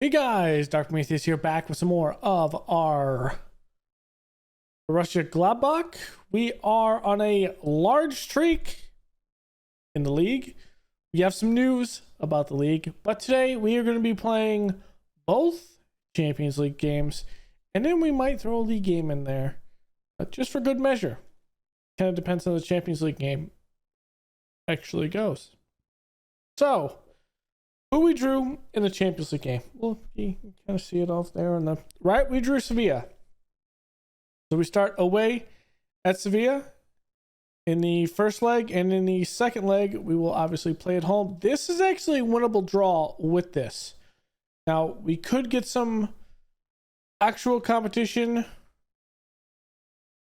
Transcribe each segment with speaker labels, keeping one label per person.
Speaker 1: Hey guys, Dark Prometheus here, back with some more of our Borussia Gladbach. We are on a large streak in the league. We have some news about the league, but today we are going to be playing both Champions League games, and then we might throw a league game in there, just for good measure. Kind of depends on the Champions League game actually goes. So, who we drew in the Champions League game? Well, you can kind of see it off there on the right. We drew Sevilla. So we start away at Sevilla in the first leg, and in the second leg, we will obviously play at home. This is actually a winnable draw with this. Now, we could get some actual competition.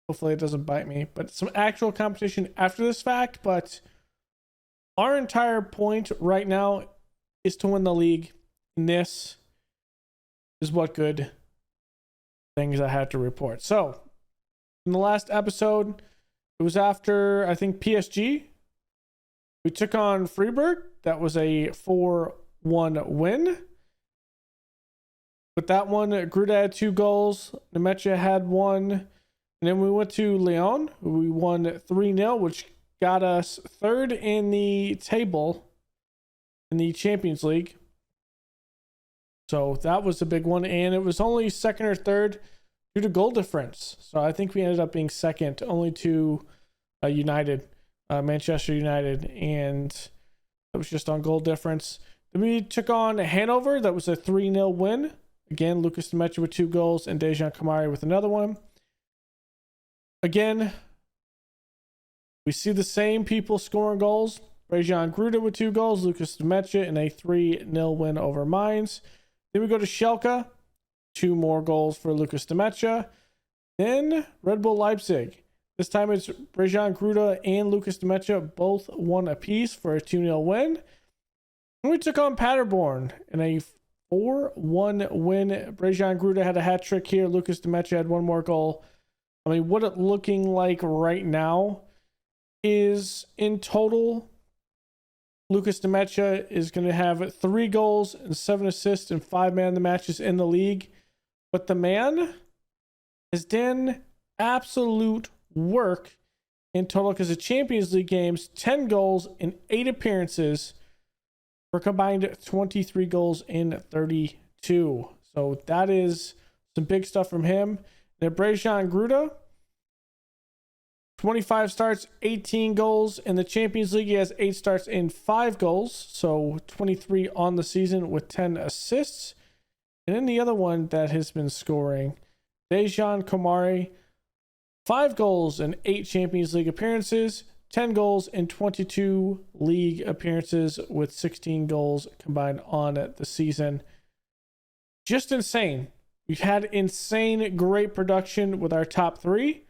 Speaker 1: Hopefully it doesn't bite me, but some actual competition after this fact. But our entire point right now is to win the league, and this is what good things I had to report. So, in the last episode, it was after, I think, PSG. We took on Freiburg. That was a 4-1 win. With that one, Gruda had 2 goals. Nemecha had 1. And then we went to Lyon. We won 3-0, which got us third in the table in the Champions League. So that was a big one, and it was only second or third due to goal difference. So I think we ended up being second only to Manchester United, and that was just on goal difference. Then we took on Hanover. That was a 3-0 win. Again, Lucas Demetra with 2 goals and Dejan Kamari with another one. Again, we see the same people scoring goals. Rajan Gruda with 2 goals, Lucas Demetra in a 3-0 win over Mainz. Then we go to Schalke, 2 more goals for Lucas Demetra. Then Red Bull Leipzig. This time it's Rajan Gruda and Lucas Demetra, both 1 apiece for a 2-0 win. And we took on Paderborn in a 4-1 win. Rajan Gruda had a hat trick here. Lucas Demetra had 1 more goal. I mean, what it's looking like right now is in total, Lucas Demetra is going to have 3 goals and 7 assists and 5 man of the matches in the league. But the man has done absolute work in total, because the Champions League games, 10 goals in 8 appearances for combined 23 goals in 32. So that is some big stuff from him. Now, Rajan Gruda, 25 starts, 18 goals. In the Champions League, he has 8 starts and 5 goals. So 23 on the season with 10 assists. And then the other one that has been scoring, Dejan Kamari, 5 goals and 8 Champions League appearances, 10 goals and 22 league appearances with 16 goals combined on the season. Just insane. We've had insane, great production with our top 3.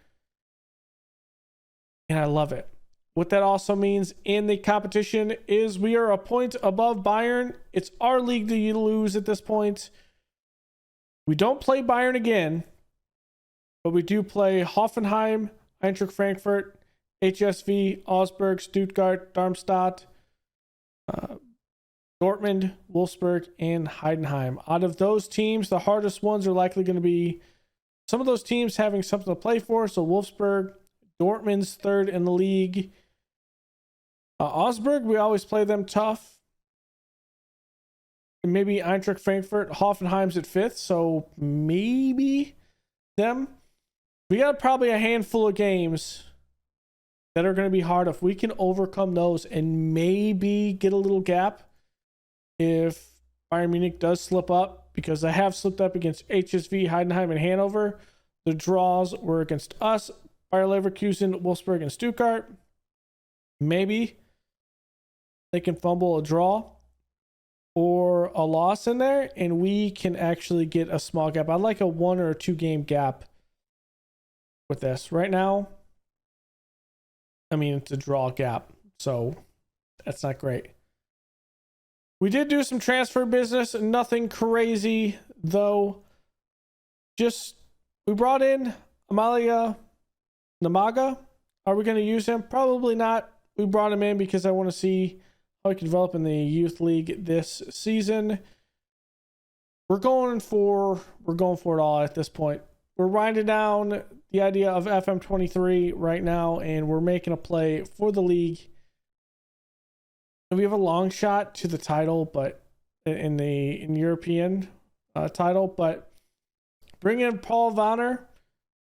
Speaker 1: And I love it. What that also means in the competition is we are a point above Bayern. It's our league to lose at this point. We don't play Bayern again, but we do play Hoffenheim, Eintracht Frankfurt, HSV, Augsburg, Stuttgart, Darmstadt, Dortmund, Wolfsburg, and Heidenheim. Out of those teams, the hardest ones are likely going to be some of those teams having something to play for. So Wolfsburg, Dortmund's 3rd in the league. Augsburg, we always play them tough. And maybe Eintracht Frankfurt. Hoffenheim's at 5th, so maybe them. We got probably a handful of games that are going to be hard. If we can overcome those and maybe get a little gap if Bayern Munich does slip up, because they have slipped up against HSV, Heidenheim, and Hanover. The draws were against us, Bayer Leverkusen, Wolfsburg, and Stuttgart. Maybe they can fumble a draw or a loss in there, and we can actually get a small gap. I'd like a 1 or 2 game gap with this. Right now, I mean, it's a draw gap, so that's not great. We did do some transfer business, nothing crazy though. Just, we brought in Amalia Namaga. Are we going to use him? Probably not. We brought him in because I want to see how he can develop in the youth league this season. we're going for it all at this point. We're winding down the idea of FM23 right now, and we're making a play for the league. And we have a long shot to the title, but in European title. But bring in Paul Vanner.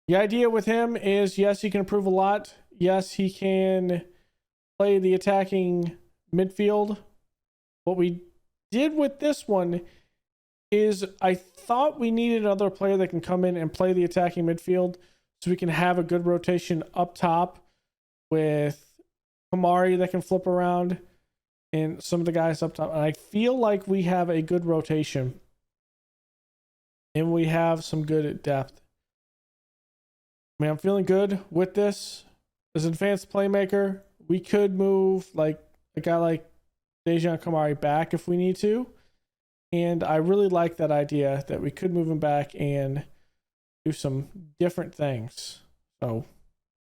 Speaker 1: The idea with him is, yes, he can improve a lot. Yes, he can play the attacking midfield. What we did with this one is I thought we needed another player that can come in and play the attacking midfield so we can have a good rotation up top with Kamari that can flip around and some of the guys up top. And I feel like we have a good rotation and we have some good depth. I mean, I'm feeling good with this. As an advanced playmaker, we could move like a guy like Dejan Kamari back if we need to. And I really like that idea that we could move him back and do some different things. So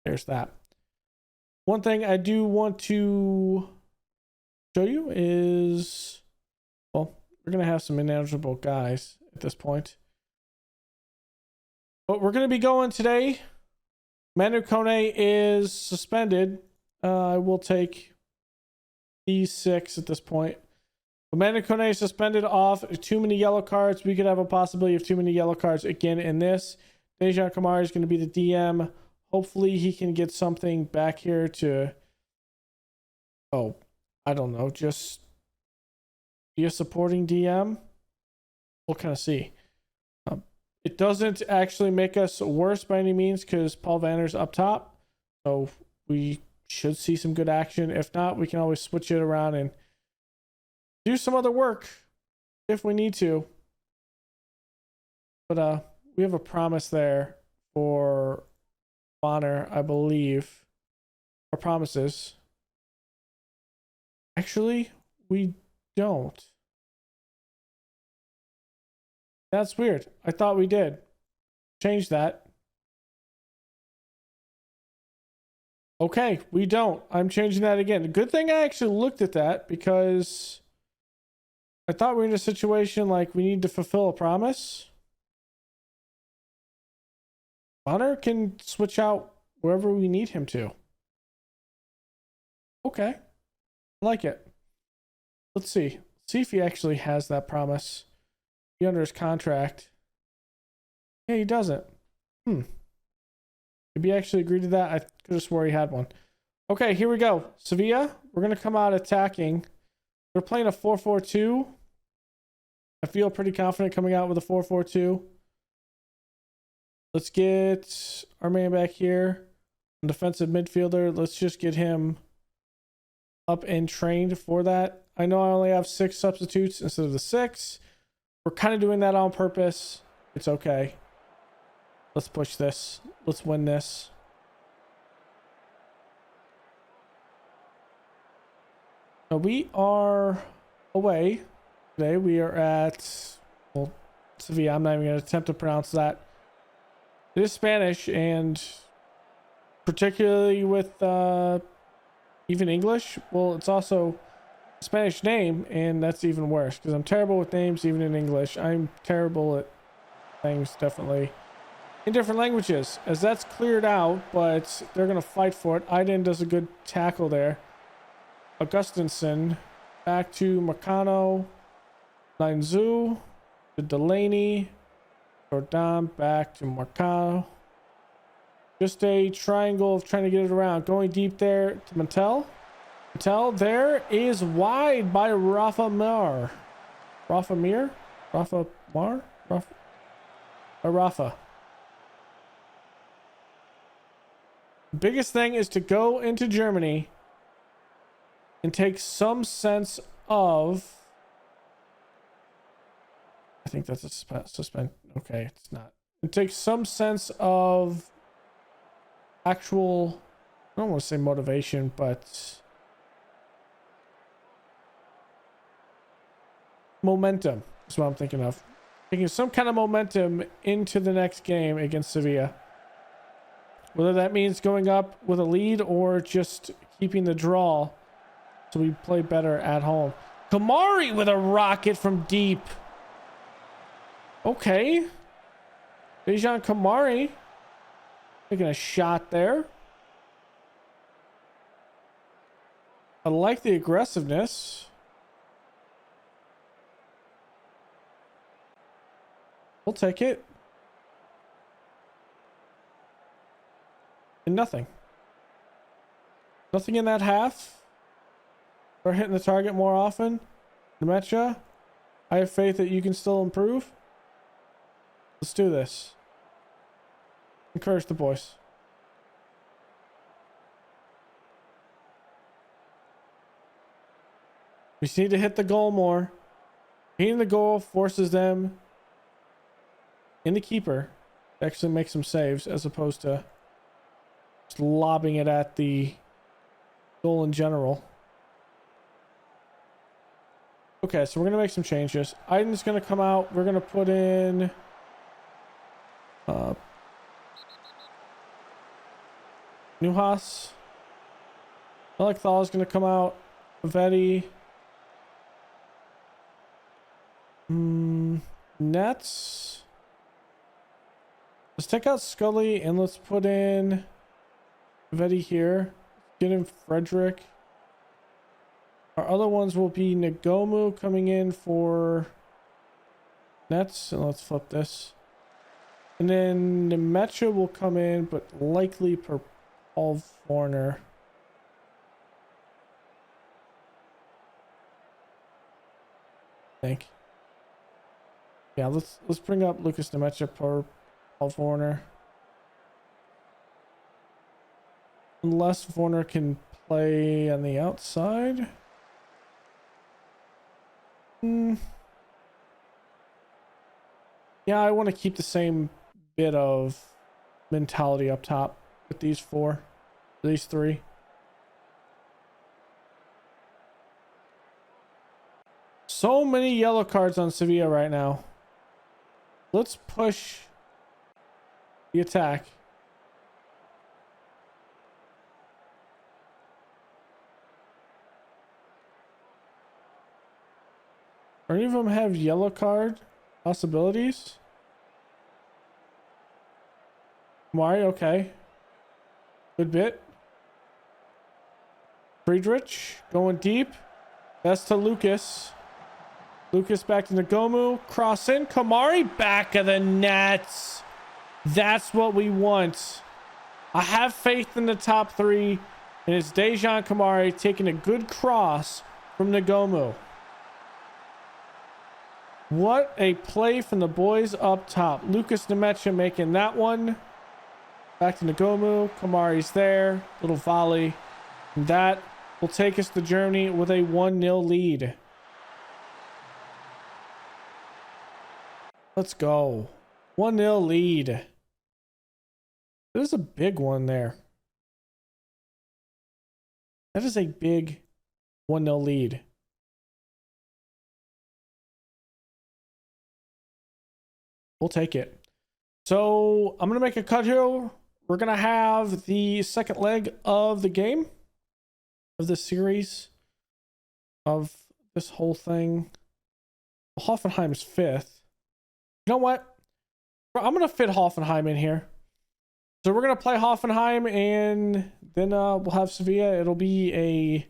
Speaker 1: there's that. One thing I do want to show you is, well, we're going to have some ineligible guys at this point. But we're going to be going today. Manu Kone is suspended. I will take these 6 at this point. Manu Kone is suspended off too many yellow cards. We could have a possibility of too many yellow cards again in this. Dejan Kamari is going to be the DM. Hopefully he can get something back here to, oh, I don't know, just be a supporting DM. We'll kind of see. It doesn't actually make us worse by any means because Paul Vanner's up top. So we should see some good action. If not, we can always switch it around and do some other work if we need to. But we have a promise there for Bonner, I believe. Our promises. Actually, we don't. That's weird. I thought we did. Change that. Okay, we don't. I'm changing that again. Good thing I actually looked at that because I thought we were in a situation like we need to fulfill a promise. Bonner can switch out wherever we need him to. Okay. I like it. Let's see. See if he actually has that promise. Be under his contract. Yeah, he doesn't. Maybe he actually agreed to that. I could have swore he had one. Okay, here we go. Sevilla, we're going to come out attacking. We're playing a 4-4-2. I feel pretty confident coming out with a 4-4-2. Let's get our man back here. Defensive midfielder. Let's just get him up and trained for that. I know I only have 6 substitutes instead of the 6. We're kind of doing that on purpose. It's okay. Let's push this. Let's win this. Now we are away today. We are at, well, Sevilla. I'm not even going to attempt to pronounce that. It is Spanish, and particularly with even English, well, it's also a Spanish name, and that's even worse because I'm terrible with names even in English. I'm terrible at things definitely in different languages, as that's cleared out, but they're going to fight for it. Aiden does a good tackle there. Augustinson back to Marcano, Linzu to Delaney, Jordan back to Marcano. Just a triangle of trying to get it around. Going deep there to Mattel. Mattel there is wide by Rafa Mar. Rafa Mir? Rafa Mar? Rafa? Rafa. Biggest thing is to go into Germany and take some sense of, I think that's a suspend. Okay, it's not. And take some sense of actual, I don't want to say motivation, but momentum is what I'm thinking of. Taking some kind of momentum into the next game against Sevilla. Whether that means going up with a lead or just keeping the draw so we play better at home. Kamari with a rocket from deep. Okay. Dejan Kamari taking a shot there. I like the aggressiveness. We'll take it. And nothing. Nothing in that half. Start hitting the target more often. Demetria, I have faith that you can still improve. Let's do this. Encourage the boys. We just need to hit the goal more. Hitting the goal forces them in the keeper to actually make some saves as opposed to just lobbing it at the goal in general. Okay, so we're going to make some changes. Aiden's going to come out. We're going to put in Nuhas. Melekthal is going to come out. Vetti. Nets. Let's take out Scully and let's put in Vetti here. Get in Frederick. Our other ones will be Nagomu coming in for Nets. And let's flip this. And then Nemecha will come in, but likely per Paul Warner. I think. Yeah, let's bring up Lucas Nemecha per Paul Warner. Unless Warner can play on the outside. Yeah, I want to keep the same bit of mentality up top with these three. So many yellow cards on Sevilla right now. Let's push the attack. Any of them have yellow card possibilities? Mari, okay. Good bit. Friedrich going deep. That's to Lucas. Lucas back to Nagomu. Cross in. Kamari back of the nets. That's what we want. I have faith in the top three. And it's Dejan Kamari taking a good cross from Nagomu. What a play from the boys up top. Lucas Nemecha making that one. Back to Nagomu. Kamari's there. Little volley. And that will take us to Germany with a 1-0 lead. Let's go. 1-0 lead. That is a big one there. That is a big 1-0 lead. We'll take it. So I'm going to make a cut here. We're going to have the second leg of the game, of this series, of this whole thing. Hoffenheim's fifth. You know what? I'm going to fit Hoffenheim in here. So we're going to play Hoffenheim and then we'll have Sevilla. It'll be a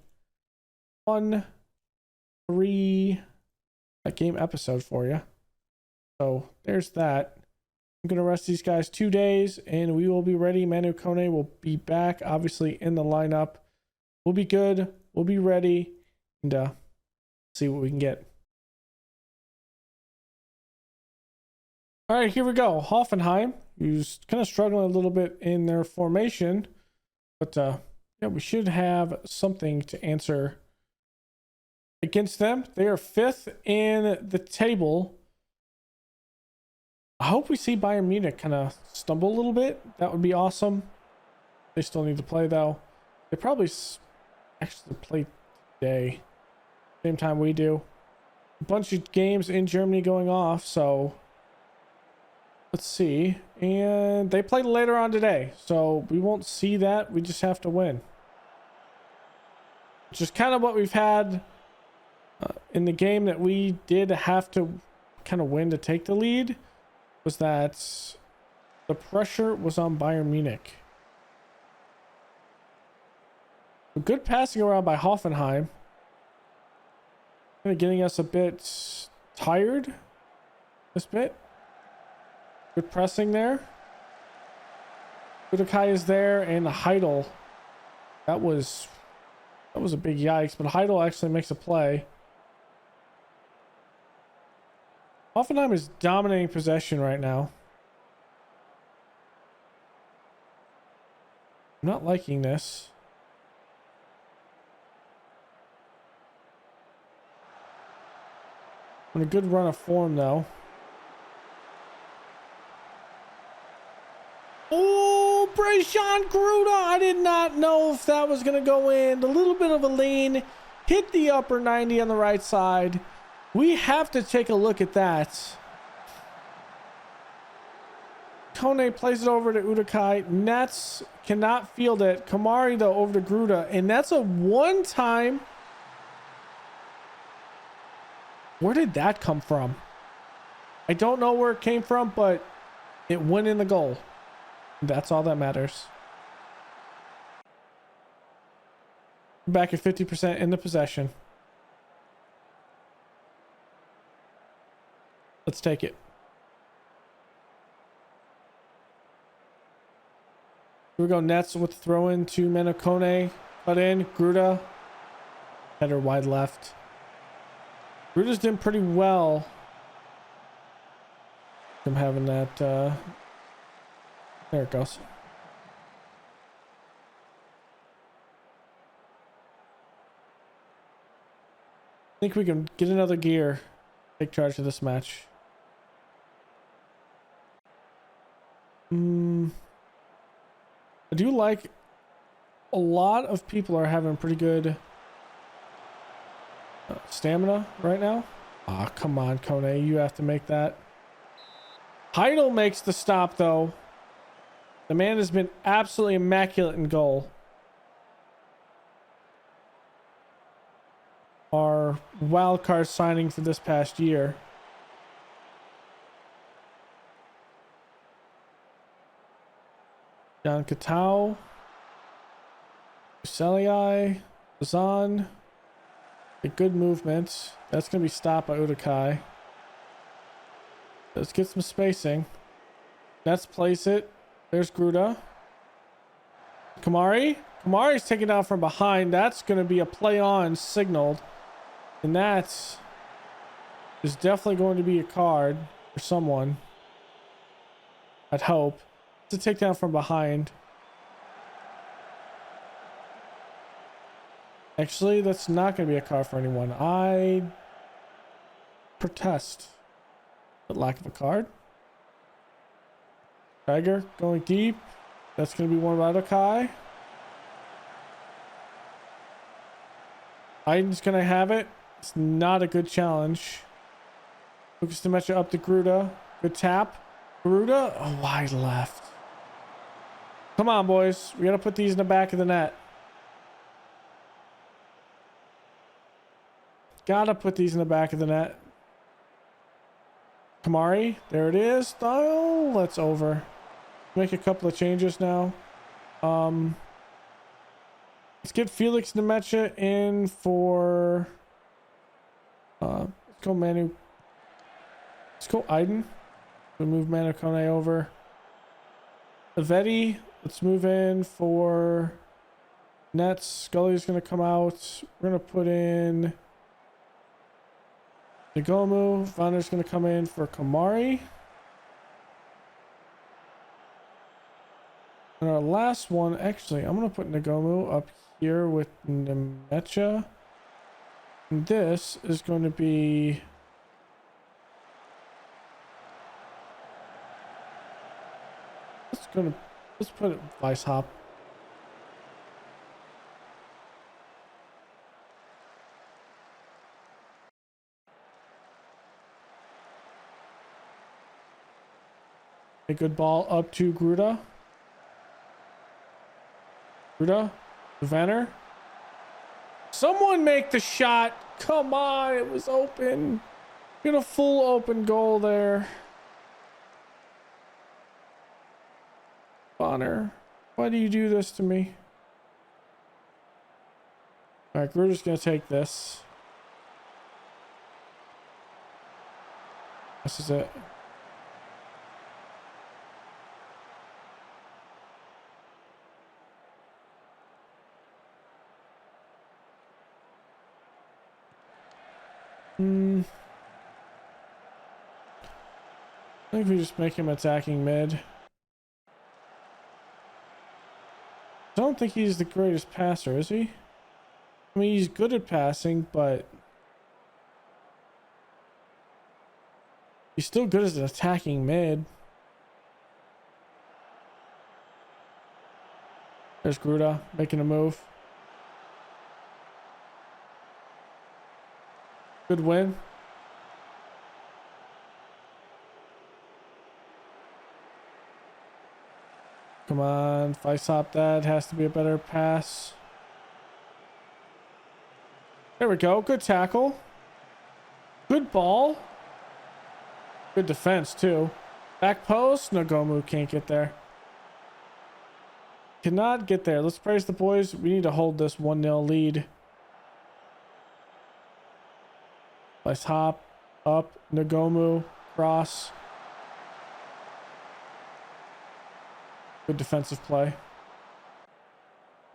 Speaker 1: 1-3 game episode for you. So there's that. I'm going to rest these guys 2 days and we will be ready. Manu Kone will be back, obviously, in the lineup. We'll be good. We'll be ready and see what we can get. All right, here we go. Hoffenheim, who's kind of struggling a little bit in their formation. But yeah, we should have something to answer against them. They are fifth in the table. I hope we see Bayern Munich kind of stumble a little bit. That would be awesome. They still need to play, though. They probably actually play today. Same time we do. A bunch of games in Germany going off, so let's see. And they play later on today, so we won't see that. We just have to win. Which is kind of what we've had in the game that we did have to kind of win to take the lead was that the pressure was on Bayern Munich. A good passing around by Hoffenheim. Kind of getting us a bit tired this bit. Good pressing there. Udokai is there, and Heidel. That was a big yikes, but Heidel actually makes a play. Hoffenheim is dominating possession right now. I'm not liking this. On a good run of form, though. Oh, Borussia M'gladbach. I did not know if that was going to go in. A little bit of a lean. Hit the upper 90 on the right side. We have to take a look at that. Kone plays it over to Udokai. Nets cannot field it. Kamari, though, over to Gruda. And that's a one-time. Where did that come from? I don't know where it came from, but it went in the goal. That's all that matters. Back at 50% in the possession. Let's take it. Here we go. Nets with the throw in to Menokone. Cut in. Gruda. Header wide left. Gruda's doing pretty well. I'm having that. There it goes. I think we can get another gear. Take charge of this match. I do like a lot of people are having pretty good stamina right now. Ah, come on, Kone. You have to make that. Heidel makes the stop, though. The man has been absolutely immaculate in goal. Our wild card signing for this past year. John Katau. Uselii. Zan. A good movement. That's going to be stopped by Udokai. Let's get some spacing. Let's place it. There's Gruda. Kamari. Kamari's taken out from behind. That's going to be a play on signaled. And that is definitely going to be a card for someone. I'd hope. It's a takedown from behind. Actually, that's not going to be a card for anyone. I protest the lack of a card. Tiger going deep. That's going to be one by Udokai. Aiden's going to have it. It's not a good challenge. Lucas Demetra up to Gruda. Good tap. Gruda. Oh, wide left. Come on, boys. We got to put these in the back of the net. Gotta put these in the back of the net. Kamari. There it is. Oh, that's over. Make a couple of changes now. Let's get Felix Nemecha in for let's go Manu. Let's go Aiden. We'll move Manukone over. Avetti, let's move in for Nets. Scully's gonna come out. We're gonna put in Nagomu. Vander's gonna come in for Kamari. And our last one, actually, I'm going to put Nagomu up here with Nemecha. And this is going to be... Let's put it Vice Hop. A good ball up to Gruda. Gruda, Vanner. Someone make the shot. Come on, it was open. Get a full open goal there. Bonner, why do you do this to me? All right, we're just gonna take this. This is it. I think we just make him attacking mid. I don't think he's the greatest passer, is he? I mean, he's good at passing, but he's still good as an attacking mid. There's Gruda making a move. Good win. Come on, if I stop that, has to be a better pass. There we go. Good tackle. Good ball. Good defense, too. Back post. Nagomu can't get there. Cannot get there. Let's praise the boys. We need to hold this 1-0 lead. Nice hop. Up. Nagomu. Cross. Good defensive play.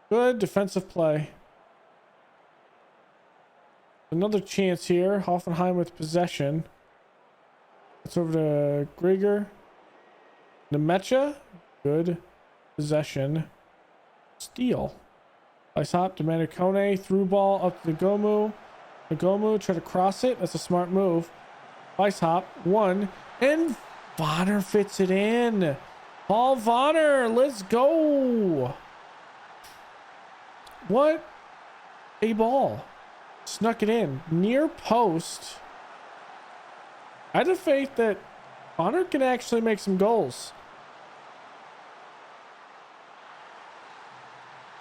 Speaker 1: Good defensive play. Another chance here. Hoffenheim with possession. It's over to Grieger. Nemecha. Good possession. Steal. Nice hop to Manicone. Through ball up to Nagomu. Nagomu try to cross it. That's a smart move. Nice hop. One. And Vonner fits it in. Paul Vonner. Let's go. What a ball. Snuck it in. Near post. I had a faith that Bonner can actually make some goals.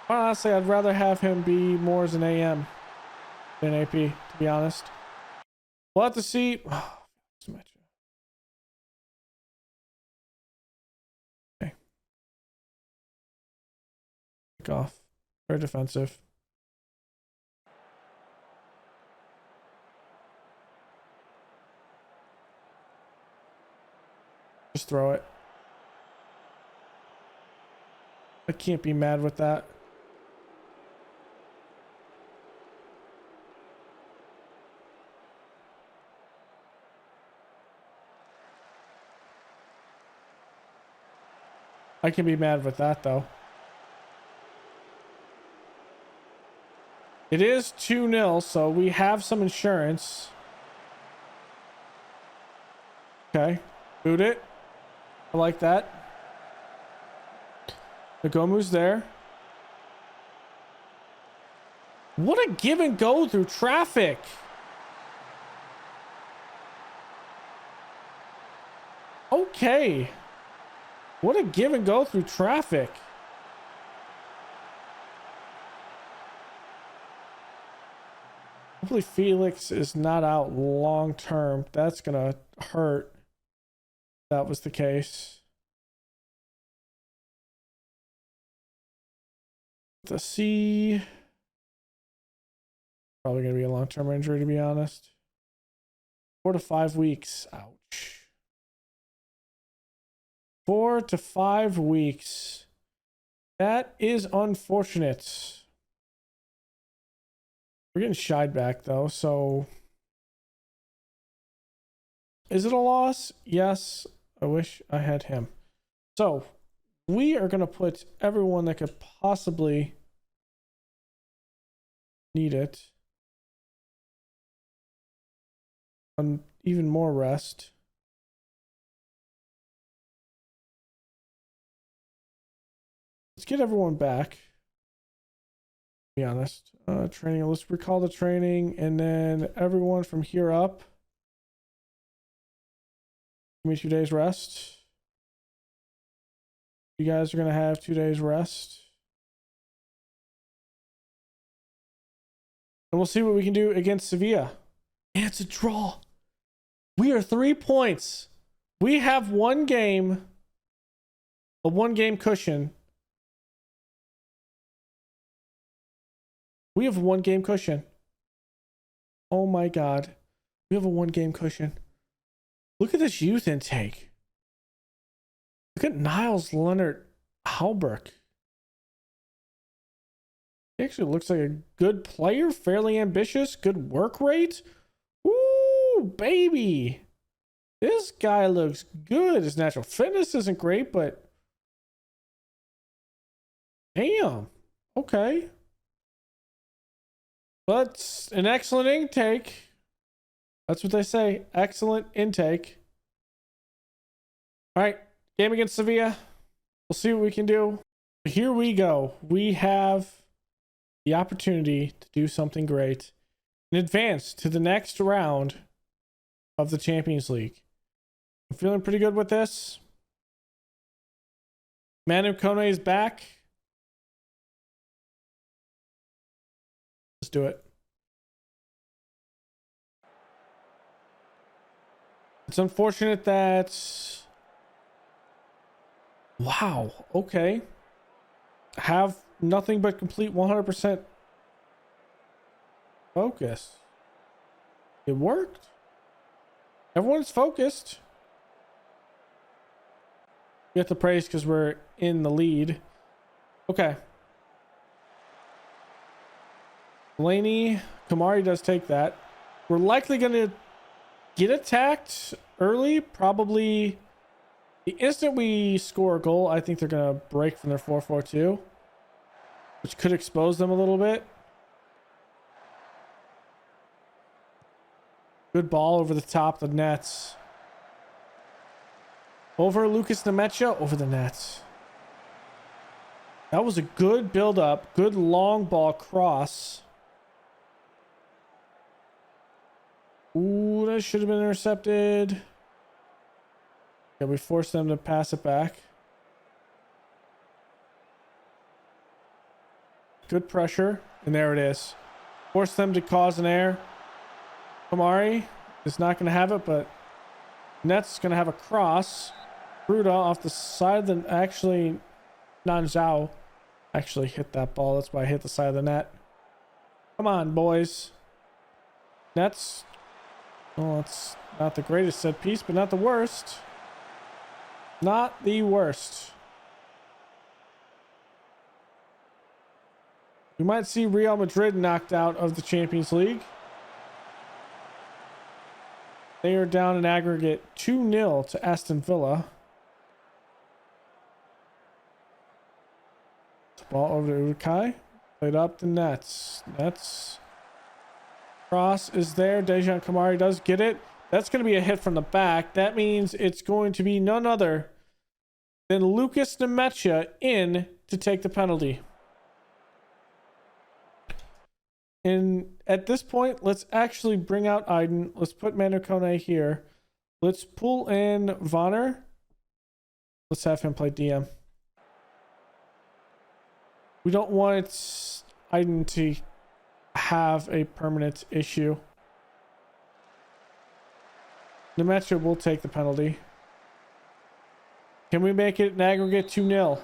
Speaker 1: Honestly, I'd rather have him be more as an AM than AP, to be honest. We'll have to see. Okay. Pick off. Very defensive. Just throw it. I can't be mad with that. I can be mad with that, though. It is 2-0, so we have some insurance. Okay. Boot it. I like that. Nagomu's there. What a give and go through traffic. Okay. What a give and go through traffic. Hopefully Felix is not out long term. That's gonna hurt. That was the case. Let's see. Probably gonna be a long-term injury, to be honest. 4 to 5 weeks. Ouch. 4 to 5 weeks. That is unfortunate. We're getting shied back though, so is it a loss? Yes. I wish I had him. So we are going to put everyone that could possibly need it on even more rest. Let's get everyone back. To be honest. Training. Let's recall the training, and then everyone from here up. Give me 2 days rest. You guys are going to have 2 days rest. And we'll see what we can do against Sevilla. And it's a draw. We are 3 points. We have one game, a 1-game cushion. We have a 1-game cushion. Oh my God. We have a 1-game cushion. Look at this youth intake. Look at Niles Leonard Halberg. He actually looks like a good player, fairly ambitious, good work rate. Ooh, baby. This guy looks good. His natural fitness isn't great, but damn. Okay. But an excellent intake. That's what they say. Excellent intake. All right. Game against Sevilla. We'll see what we can do. Here we go. We have the opportunity to do something great and advance to the next round of the Champions League. I'm feeling pretty good with this. Manu Kone is back. Let's do it. It's unfortunate that... Wow. Okay. Have nothing but complete 100% focus. It worked. Everyone's focused. We have to praise because we're in the lead. Okay. Laney Kamari does take that. We're likely going to get attacked early. Probably the instant we score a goal, I think they're going to break from their 4-4-2, which could expose them a little bit. Good ball over the top of the nets. Over Lucas Nemecha, over the nets. That was a good build up. Good long ball cross. Ooh, that should have been intercepted. Yeah, we forced them to pass it back. Good pressure. And there it is. Force them to cause an error. Kamari is not going to have it, but Net's going to have a cross. Bruda off the side of the... Actually, Nanzhao actually hit that ball. That's why I hit the side of the net. Come on, boys. Net's... Oh, it's not the greatest set piece, but not the worst. Not the worst. We might see Real Madrid knocked out of the Champions League. They are down in aggregate 2-0 to Aston Villa. Ball over to Urukai. Played up the nets. Nets. Cross is there. Dejan Kamari does get it. That's going to be a hit from the back. That means it's going to be none other than Lucas Nemecha in to take the penalty. And at this point, let's actually bring out Aiden. Let's put Manu Kone here. Let's pull in Vonner. Let's have him play DM. We don't want Aiden to have a permanent issue. Nemecha will take the penalty. Can we make it an aggregate 2-0?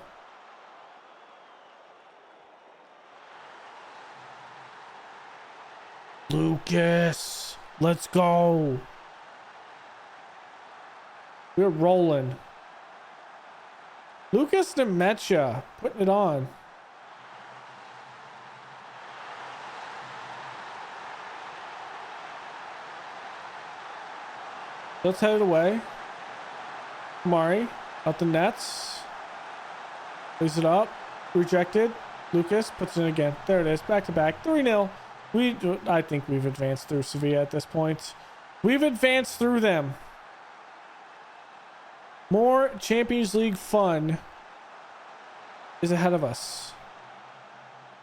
Speaker 1: Lucas, let's go. We're rolling. Lucas Nemecha putting it on. Let's head it away. Kamari out the nets. Plays it up. Rejected. Lucas puts it in again. There it is. Back to back. 3-0. I think we've advanced through Sevilla at this point. We've advanced through them. More Champions League fun is ahead of us.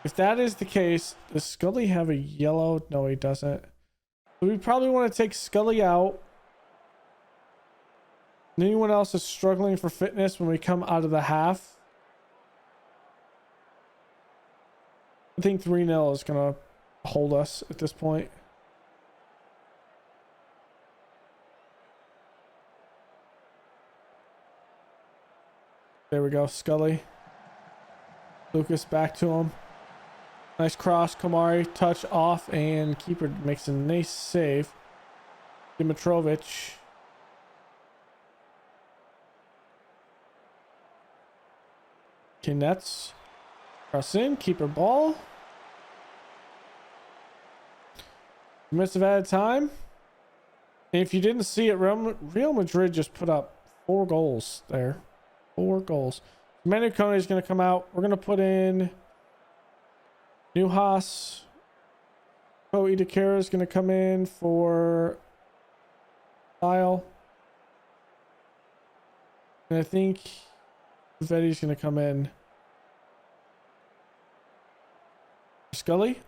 Speaker 1: If that is the case, does Scully have a yellow? No, he doesn't. So we probably want to take Scully out. Anyone else is struggling for fitness when we come out of the half? I think 3-0 is going to hold us at this point. There we go. Scully. Lucas back to him. Nice cross. Kamari touch off and keeper makes a nice save. Dimitrovic. Okay, Nets. Cross in. Keeper ball. Minutes of added time. And if you didn't see it, Real Madrid just put up 4 goals there. 4 goals. Manu Kone is going to come out. We're going to put in Newhouse. Ko Idakira is going to come in for Lyle. And I think Vetti's going to come in. Scully.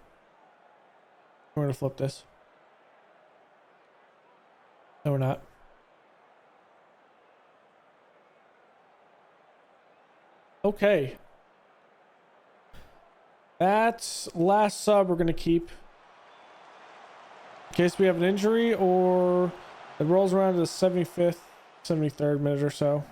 Speaker 1: We're going to flip this. No, we're not. Okay. That's last sub we're going to keep. In case we have an injury or it rolls around to the 75th, 73rd minute or so.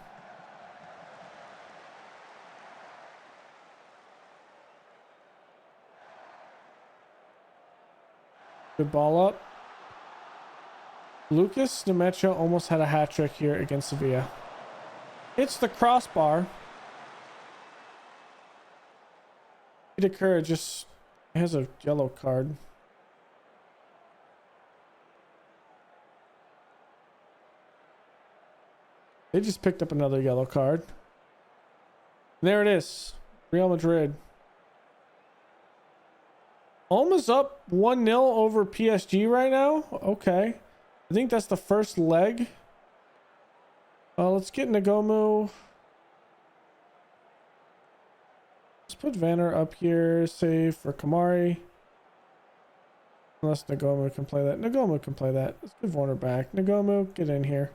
Speaker 1: Good ball up. Lucas Nemecha almost had a hat trick here against Sevilla. Hits the crossbar. Idakura just has a yellow card. They just picked up another yellow card. There it is. Real Madrid. Almost up 1-0 over PSG right now. Okay. I think that's the first leg. Let's get Nagomu. Let's put Vanner up here. Save for Kamari. Unless Nagomu can play that. Nagomu can play that. Let's give Warner back. Nagomu, get in here.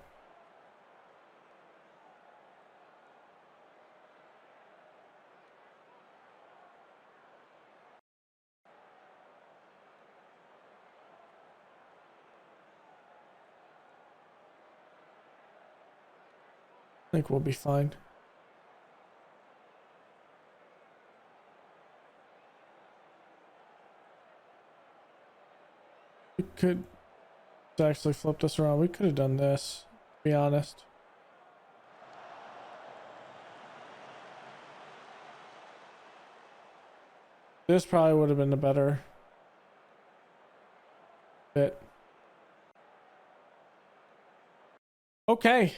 Speaker 1: I think we'll be fine. We could actually flip this around. We could have done this, to be honest. This probably would have been the better fit. Okay.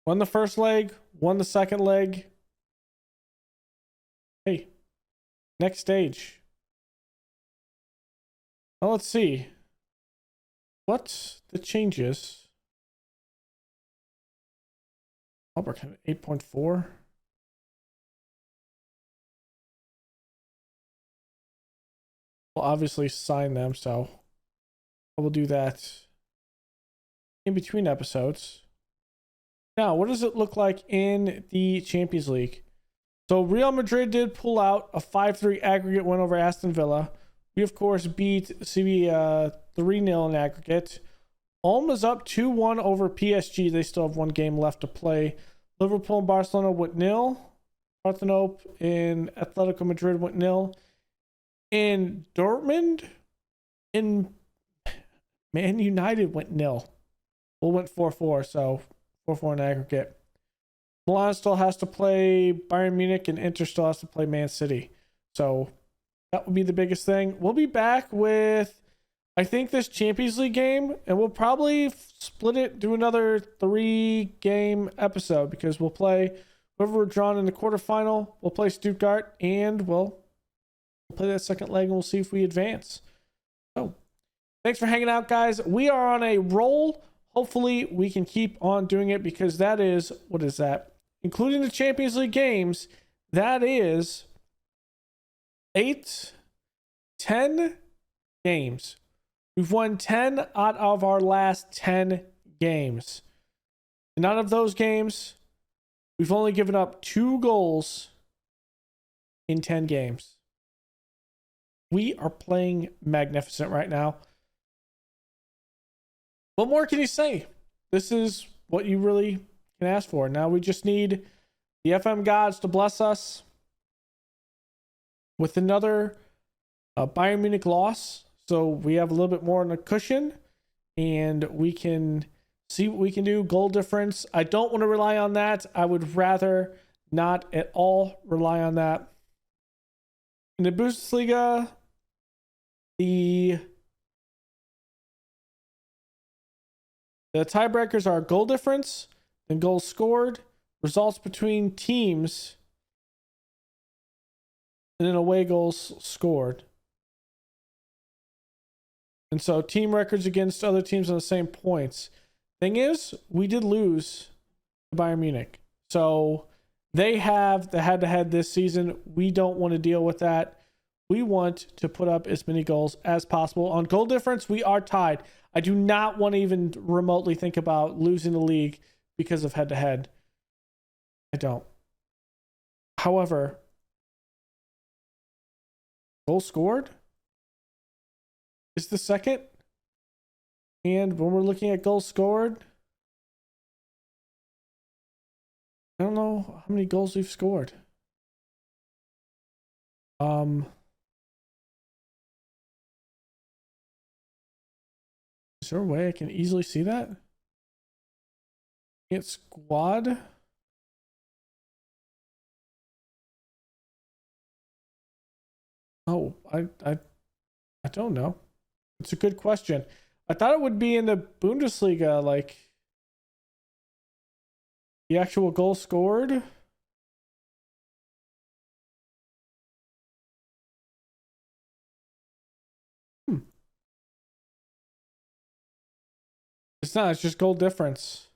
Speaker 1: Won the first leg, won the second leg. Hey, next stage. Well, let's see. What's the changes? Albert have 8.4. We'll obviously sign them, so I will do that in between episodes. Now, what does it look like in the Champions League? So Real Madrid did pull out a 5-3 aggregate win over Aston Villa. We, of course, beat Sevilla 3-0 in aggregate. Ulm is up 2-1 over PSG. They still have 1 game left to play. Liverpool and Barcelona went 0. Parthenope and Atletico Madrid went 0. And Dortmund and Man United went 0. Well, went 4-4, so 4-4 in aggregate. Milan still has to play Bayern Munich and Inter still has to play Man City. So that would be the biggest thing. We'll be back with, I think, this Champions League game, and we'll probably split it, do another 3-game episode because we'll play whoever we're drawn in the quarterfinal. We'll play Stuttgart and we'll play that second leg and we'll see if we advance. So thanks for hanging out, guys. We are on a roll. Hopefully we can keep on doing it because that is, what is that? Including the Champions League games, that is 10 games. We've won 10 out of our last 10 games. And out of those games, we've only given up 2 goals in 10 games. We are playing magnificent right now. What more can you say? This is what you really can ask for. Now we just need the FM gods to bless us with another Bayern Munich loss, so we have a little bit more on a cushion, and we can see what we can do. Goal difference, I don't want to rely on that. I would rather not at all rely on that. In the Bundesliga, the tiebreakers are goal difference, then goals scored, results between teams, and then away goals scored. And so team records against other teams on the same points. Thing is, we did lose to Bayern Munich. So they have the head-to-head this season. We don't want to deal with that. We want to put up as many goals as possible. On goal difference, we are tied. I do not want to even remotely think about losing the league because of head-to-head. I don't. However, goal scored is the second. And when we're looking at goals scored, I don't know how many goals we've scored. Is there a way I can easily see that? It's squad. Oh, I don't know. It's a good question. I thought it would be in the Bundesliga, like the actual goal scored. It's not, it's just goal difference.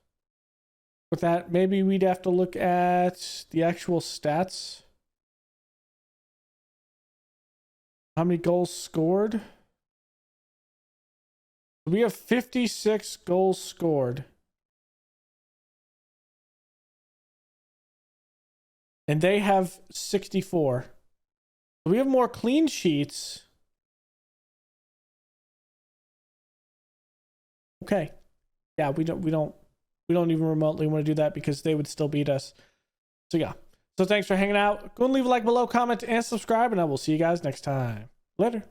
Speaker 1: With that, maybe we'd have to look at the actual stats. How many goals scored? We have 56 goals scored. And they have 64. We have more clean sheets. Okay. Yeah, we don't even remotely want to do that because they would still beat us. So yeah. So thanks for hanging out. Go and leave a like below, comment, and subscribe, and I will see you guys next time. Later.